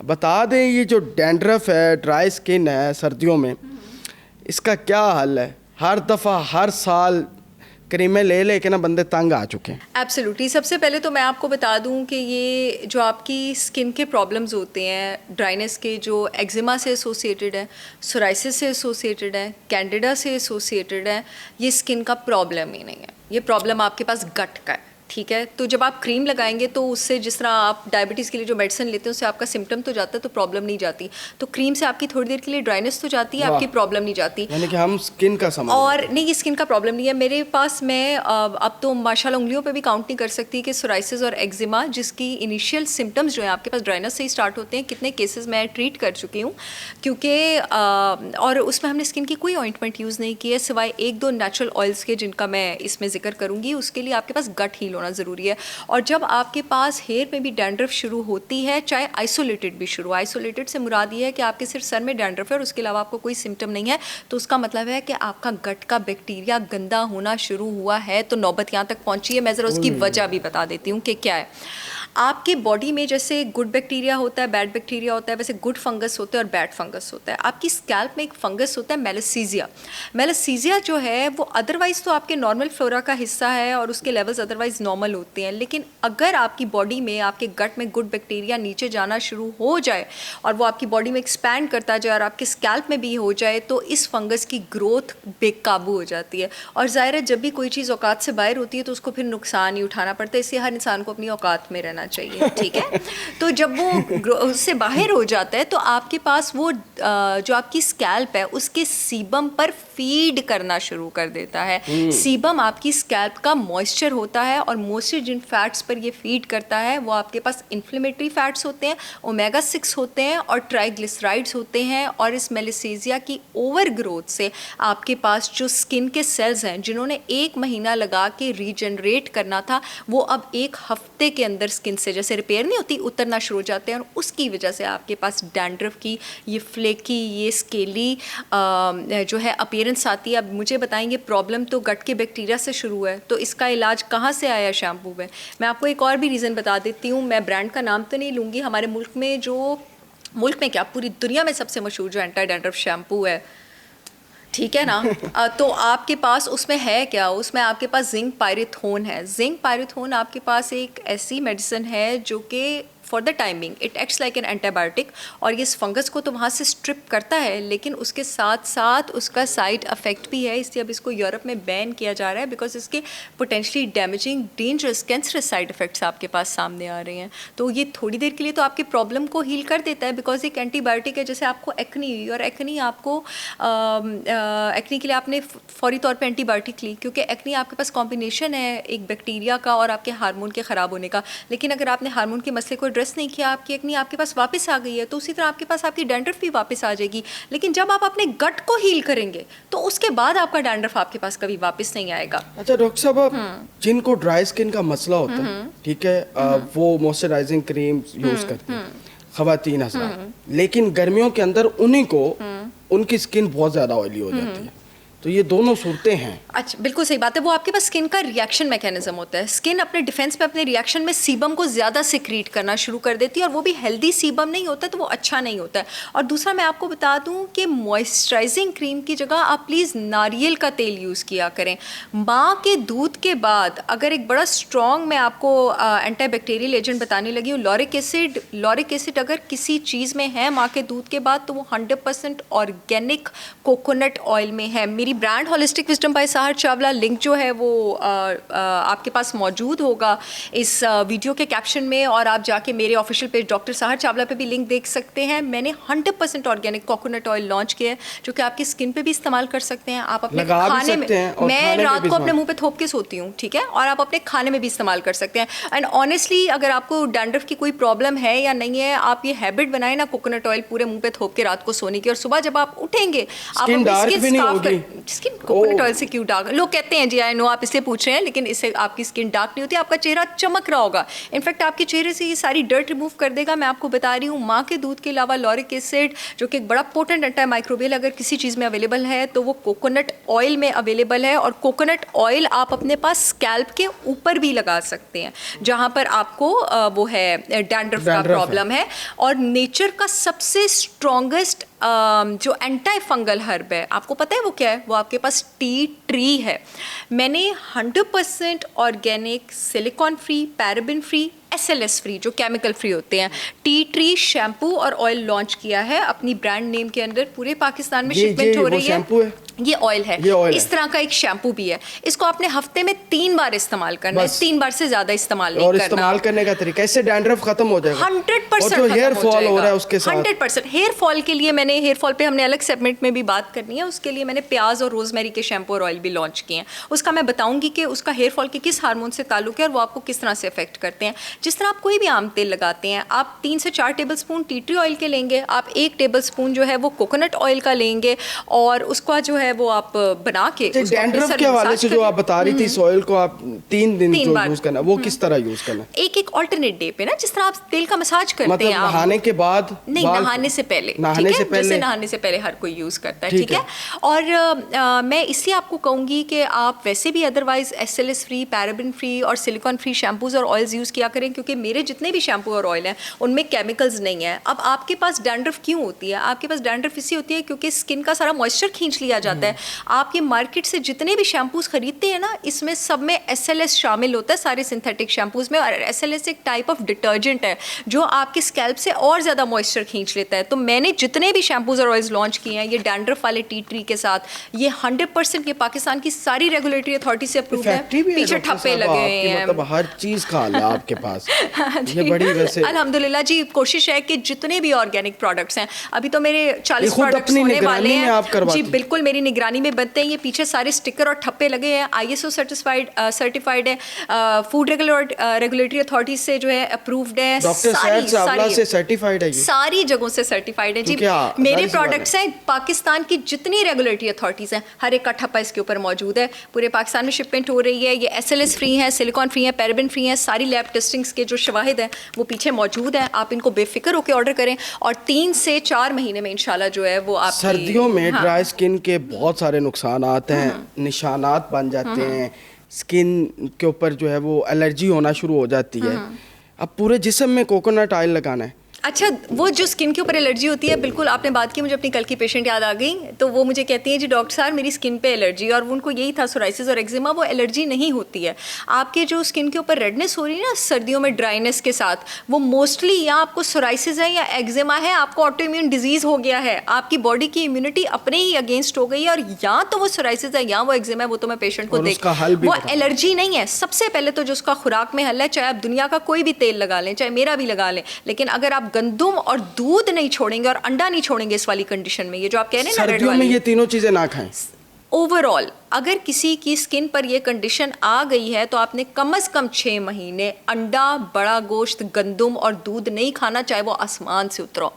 बता दें, ये जो डैंड्रफ है, ड्राई स्किन है सर्दियों में, इसका क्या हल है? हर दफ़ा हर साल क्रीमें ले लेके ना बंदे तंग आ चुके हैं। एब्सोल्युटली। सबसे पहले तो मैं आपको बता दूं कि ये जो आपकी स्किन के प्रॉब्लम्स होते हैं, ड्राइनेस के, जो एक्जिमा से एसोसिएटेड है, सोराइसिस से एसोसिएटेड है, कैंडिडा से एसोसिएटेड है, ये स्किन का प्रॉब्लम ही नहीं है। ये प्रॉब्लम आपके पास गट का है, ठीक है। तो जब आप क्रीम लगाएंगे तो उससे, जिस तरह आप डायबिटीज़ के लिए जो मेडिसिन लेते हैं उससे आपका सिम्टम तो जाता है, तो प्रॉब्लम नहीं जाती। तो क्रीम से आपकी थोड़ी देर के लिए ड्राइनेस तो जाती है, आपकी प्रॉब्लम नहीं जाती। यानी कि हम स्किन का समझ और नहीं, ये स्किन का प्रॉब्लम नहीं है। मेरे पास, मैं अब तो माशाल्लाह उंगलियों पे भी काउंट नहीं कर सकती कि सोराइसिस और एक्जिमा, जिसकी इनिशियल सिम्टम्स जो है आपके पास ड्राइनेस से ही स्टार्ट होते हैं, कितने केसेस मैं ट्रीट कर चुकी हूँ। क्योंकि और उसमें हमने स्किन की कोई ऑइंटमेंट यूज़ नहीं की है, सिवाय 1-2 नेचुरल ऑयल्स के, जिनका मैं इसमें जिक्र करूँगी। उसके लिए आपके पास गट हील होना ज़रूरी है। और जब आपके पास हेयर में भी डैंड्रफ शुरू होती है, चाहे आइसोलेटेड भी शुरू, आइसोलेटेड से मुराद ये है कि आपके सिर्फ सर में डैंड्रफ है और उसके अलावा आपको कोई सिम्टम नहीं है, तो उसका मतलब है कि आपका गट का बैक्टीरिया गंदा होना शुरू हुआ है। तो नौबत यहाँ तक पहुँची है। मैं ज़रा उसकी वजह भी बता देती हूँ कि क्या है। आपके बॉडी में जैसे गुड बैक्टीरिया होता है, बैड बैक्टीरिया होता है, वैसे गुड फंगस होता है और बैड फंगस होता है। आपकी स्कैल्प में एक फंगस होता है मेलासीजिया। मेलासीजिया जो है वो अदरवाइज़ तो आपके नॉर्मल फ्लोरा का हिस्सा है और उसके लेवल्स अदरवाइज़ नॉर्मल होते हैं, लेकिन अगर आपकी बॉडी में, आपके गट में गुड बैक्टीरिया नीचे जाना शुरू हो जाए और वो आपकी बॉडी में एक्सपैंड करता जाए और आपके स्कैल्प में भी हो जाए, तो इस फंगस की ग्रोथ बेकाबू हो जाती है। और ज़ाहिर है, जब भी कोई चीज़ औकात से बाहर होती है तो उसको फिर नुकसान ही उठाना पड़ता है। इसलिए हर इंसान को अपनी औकात में रहना चाहिए, ठीक है। तो जब वो उससे बाहर हो जाता है तो आपके पास वो जो आपकी स्कैल्प है उसके सीबम पर फीड करना शुरू कर देता है। सीबम आपकी स्कैल्प का मॉइस्चर होता है और मॉइस्चर जिन फैट्स पर ये फीड करता है वो आपके पास इन्फ्लेमेटरी फैट्स होते हैं, ओमेगा 6 होते हैं और ट्राइग्लिसराइड्स होते हैं। और इस मेलासीजिया की ओवर ग्रोथ से आपके पास जो स्किन के सेल्स हैं, जिन्होंने 1 महीना लगा के रीजनरेट करना था, वो अब 1 हफ्ते के अंदर स्किन से जैसे रिपेयर नहीं होती, उतरना शुरू हो जाते हैं। और उसकी वजह से आपके पास डैंड्रफ की ये फ्लेकी, ये स्केली जो है अपीयरेंस आती है। अब मुझे बताएंगे, प्रॉब्लम तो गट के बैक्टीरिया से शुरू है, तो इसका इलाज कहाँ से आया शैम्पू में? मैं आपको एक और भी रीज़न बता देती हूँ। मैं ब्रांड का नाम तो नहीं लूँगी। हमारे मुल्क में क्या, पूरी दुनिया में सबसे मशहूर जो एंटी डैंड्रफ शैम्पू है, ठीक है ना, तो आपके पास उसमें है क्या? उसमें आपके पास जिंक पायरेथोन है। जिंक पायरेथोन आपके पास एक ऐसी मेडिसिन है जो कि for the timing it acts like an antibiotic, और ये इस फंगस को तो वहाँ से स्ट्रिप करता है, लेकिन उसके साथ साथ उसका साइड इफेक्ट भी है। इसलिए अब इसको यूरोप में बैन किया जा रहा है, बिकॉज इसके potentially damaging, dangerous, cancerous side effects आपके पास सामने आ रहे हैं। तो ये थोड़ी देर के लिए तो आपके प्रॉब्लम को हील कर देता है, बिकॉज एक एंटीबायोटिक है। जैसे आपको एक्नी हुई और एक्नी आपको एक्नी के लिए आपने फौरी तौर पे एंटीबायोटिक ली, क्योंकि एक्नी आपके पास कॉम्बिनेशन है एक बैक्टीरिया का और आपके हार्मोन के ख़राब होने का। लेकिन अगर आपने हार्मोन के मसले को एड्रेस नहीं किया, आपकी एक्नी आपके पास वापस आ गई है, तो उसी तरह आपके पास आपकी डैंड्रफ भी वापस आ जाएगी। लेकिन जब आप अपने गट को हील करेंगे तो उसके बाद आपका डैंड्रफ आपके पास कभी वापस नहीं आएगा। अच्छा डॉक्टर साहब, जिनको ड्राई स्किन का मसला होता है, ठीक है, वो मॉइस्चराइजिंग क्रीम यूज करते हैं, खवातीन हज़रात, लेकिन गर्मियों के अंदर उन्हीं को उनकी स्किन बहुत ज़्यादा ऑयली हो जाती है, तो ये दोनों सूरतें हैं। अच्छा, बिल्कुल सही बात है। वो आपके पास स्किन का रिएक्शन मैकेनिज्म होता है। स्किन अपने डिफेंस पे, अपने रिएक्शन में सीबम को ज़्यादा सिक्रीट करना शुरू कर देती है, और वो भी हेल्दी सीबम नहीं होता, तो वो अच्छा नहीं होता है। और दूसरा मैं आपको बता दूं कि मॉइस्चराइजिंग क्रीम की जगह आप प्लीज़ नारियल का तेल यूज़ किया करें। माँ के दूध के बाद अगर एक बड़ा स्ट्रॉन्ग, मैं आपको एंटीबैक्टीरियल एजेंट बताने लगी हूँ, लॉरिक एसिड। लॉरिक एसिड अगर किसी चीज़ में है माँ के दूध के बाद, तो वो 100% ऑर्गेनिक कोकोनट ऑयल में है। मेरी brand holistic wisdom by Sahar Chawla, link जो है वो आपके पास मौजूद होगा इस वीडियो के कैप्शन में, और आप जाके मेरे ऑफिशियल पेज डॉक्टर साहर चावला पे भी लिंक देख सकते हैं। मैंने 100% ऑर्गेनिक कोकोनट ऑयल लॉन्च किया है, जो कि आपकी स्किन पे भी इस्तेमाल कर सकते हैं, आप अपने खाने में। मैं रात को अपने मुंह पे थोप के सोती हूँ, ठीक है, और आप अपने खाने में भी इस्तेमाल कर सकते हैं। एंड ऑनेस्टली, अगर आपको डैंड्रफ की कोई प्रॉब्लम है या नहीं है, आप ये हैबिट बनाए ना कोकोनट ऑयल पूरे मुंह पे थोप के रात को सोने की, और सुबह जब आप उठेंगे आप अपनी स्किन साफ कर, स्किन कोकोनट ऑयल से क्यों डार्क? लोग कहते हैं जी आई नो आप इसलिए पूछ रहे हैं, लेकिन इससे आपकी स्किन डार्क नहीं होती, आपका चेहरा चमक रहा होगा। इनफैक्ट आपके चेहरे से ये सारी डर्ट रिमूव कर देगा। मैं आपको बता रही हूँ, माँ के दूध के अलावा लॉरिक एसिड जो कि एक बड़ा पोटेंट एंटी माइक्रोबियल अगर किसी चीज़ में अवेलेबल है तो वो कोकोनट ऑयल में अवेलेबल है। और कोकोनट ऑयल आप अपने पास स्कैल्प के ऊपर भी लगा सकते हैं जहाँ पर आपको वो है डैंड्रफ का प्रॉब्लम है। और नेचर का सबसे स्ट्रॉन्गेस्ट जो एंटी फंगल हर्ब है, आपको पता है वो क्या है? वो आपके पास टी ट्री है। मैंने 100% organic, silicon free, paraben free, SLS free जो केमिकल फ्री होते हैं, टी ट्री शैम्पू और ऑयल लॉन्च किया है अपनी ब्रांड नेम के अंदर। पूरे पाकिस्तान में शिपमेंट हो रही है। ये ऑयल है, इस तरह का एक शैम्पू भी है। इसको आपने हफ्ते में 3 बार इस्तेमाल करना है, 3 बार से ज्यादा इस्तेमाल नहीं और करना। इस्तेमाल करने का तरीका, इससे डैंड्रफ खत्म हो जाएगा 100%। और जो हेयर फॉल हो रहा है उसके साथ 100% हेयर फॉल के लिए मैंने, हेयर फॉल पे हमने अलग सेगमेंट में भी बात करनी है, उसके लिए मैंने प्याज और रोजमेरी के शैम्पू और ऑयल भी लॉन्च किए हैं। उसका मैं बताऊंगी कि उसका हेयर फॉल के किस हार्मोन से ताल्लुक है और वो आपको किस तरह से अफेक्ट करते हैं। जिस तरह आप कोई भी आम तेल लगाते हैं, आप 3 से 4 table spoon tea tree oil के लेंगे, आप 1 टेबल स्पून जो है वो कोकोनट ऑयल का लेंगे और उसका जो है वो आप बना के डैंड्रफ के हवाले से जो आप बता रही थी, इस ऑयल को आप 3 दिन जो यूज करना, वो किस तरह यूज करना? एक ऑल्टरनेट डे पे ना, जिस तरह आप तेल का मसाज करते मतलब हैं नहाने के बाद? नहीं, नहाने से पहले। नहाने से पहले? जैसे नहाने से पहले हर कोई यूज करता है, ठीक है। और मैं इसलिए आपको कहूंगी कि आप वैसे भी otherwise SLS free, paraben free और सिलिकॉन फ्री शैम्पूज और ऑयल्स यूज किया करें, क्योंकि मेरे जितने भी शैम्पू और ऑयल हैं उनमें केमिकल्स नहीं है। अब आपके पास डैंड्रफ क्यों होती है? आपके पास डैंड्रफ इसलिए होती है क्योंकि स्किन का सारा मॉइस्चर खींच लिया जाता है। आप ये मार्केट से जितने भी शैम्पूज खरीदते हैं ना, इसमें सब में SLS शामिल होता है, सारे सिंथेटिक शैम्पूज में। और SLS एक टाइप ऑफ डिटर्जेंट है जो आपके स्कैल्प से और ज़्यादा मॉइस्चर खींच लेता है। तो मैंने जितने भी शैम्पूज और ऑयल्स लॉन्च किए हैं, ये डैंड्रफ वाले टी ट्री के साथ, ये 100% ये पाकिस्तान की सारी रेगुलेटरी अथॉरिटी से अप्रूव है। पीछे ठप्पे लगे हुए हैं, मतलब हर चीज का है आपके पास। ये बड़ी वैसे अल्हम्दुलिल्लाह जी, कोशिश है कि जितने भी ऑर्गेनिक प्रोडक्ट्स हैं, अभी तो मेरे 40 प्रोडक्ट्स होने वाले हैं जी, बिल्कुल मेरी निगरानी में बनते हैं। ये पीछे सारे स्टिकर और ठप्पे लगे हैं, ISO सर्टिफाइड है, फूड रेगुलेटरी अथॉरिटी से जो है अप्रूव्ड है, डॉक्टर सैयद चावला से सर्टिफाइड है, सारी जगहों से सर्टिफाइड है जी। मेरे प्रोडक्ट्स हैं, पाकिस्तान की जितनी रेगुलेटरी अथॉरिटीज हैं हर एक का ठप्पा इसके ऊपर मौजूद है। पूरे पाकिस्तान में शिपमेंट हो रही है। ये SLS फ्री है, सिलिकॉन फ्री है, पैराबिन फ्री है, सारी लैब टेस्टिंग्स के जो शवाहिद हैं वो पीछे मौजूद हैं। आप इनको बेफिक्र होकर ऑर्डर करें और 3 से 4 महीने में इंशाल्लाह जो है वो आप सर्दियों में ड्राई स्किन के बहुत सारे नुकसान आते हैं, निशानात बन जाते हैं, स्किन के ऊपर जो है वो एलर्जी होना शुरू हो जाती है। अब पूरे जिस्म में कोकोनट ऑयल लगाना है। अच्छा, वो जो स्किन के ऊपर एलर्जी होती है, बिल्कुल आपने बात की, मुझे अपनी कल की पेशेंट याद आ गई। तो वो मुझे कहती है जी डॉक्टर साहब मेरी स्किन पे एलर्जी, और उनको यही था सोराइसिस और एक्जिमा। वो एलर्जी नहीं होती है। आपके जो स्किन के ऊपर रेडनेस हो रही है ना सर्दियों में ड्राइनेस के साथ, वो मोस्टली या आपको सोराइसिस है या एक्जिमा है, आपको ऑटो इम्यून डिजीज़ हो गया है, आपकी बॉडी की इम्यूनिटी अपने ही अगेंस्ट हो गई है, और या तो वो सोराइसिस है या वो एक्जिमा है। वो तो मैं पेशेंट को देख, वो एलर्जी नहीं है। सबसे पहले तो जो उसका खुराक में हल है, चाहे आप दुनिया का कोई भी तेल लगा लें, चाहे मेरा भी लगा लें, लेकिन अगर आप गंदुम और दूध नहीं छोड़ेंगे और अंडा नहीं छोड़ेंगे इस वाली कंडीशन में, ये जो आप कह रहे हैं ना रेड वाली, में ये तीनों चीजें ना खाएं। ओवरऑल अगर किसी की स्किन पर ये कंडीशन आ गई है तो आपने कम से कम 6 महीने अंडा, बड़ा गोश्त, गंदुम और दूध नहीं खाना, चाहे वो आसमान से उतरो।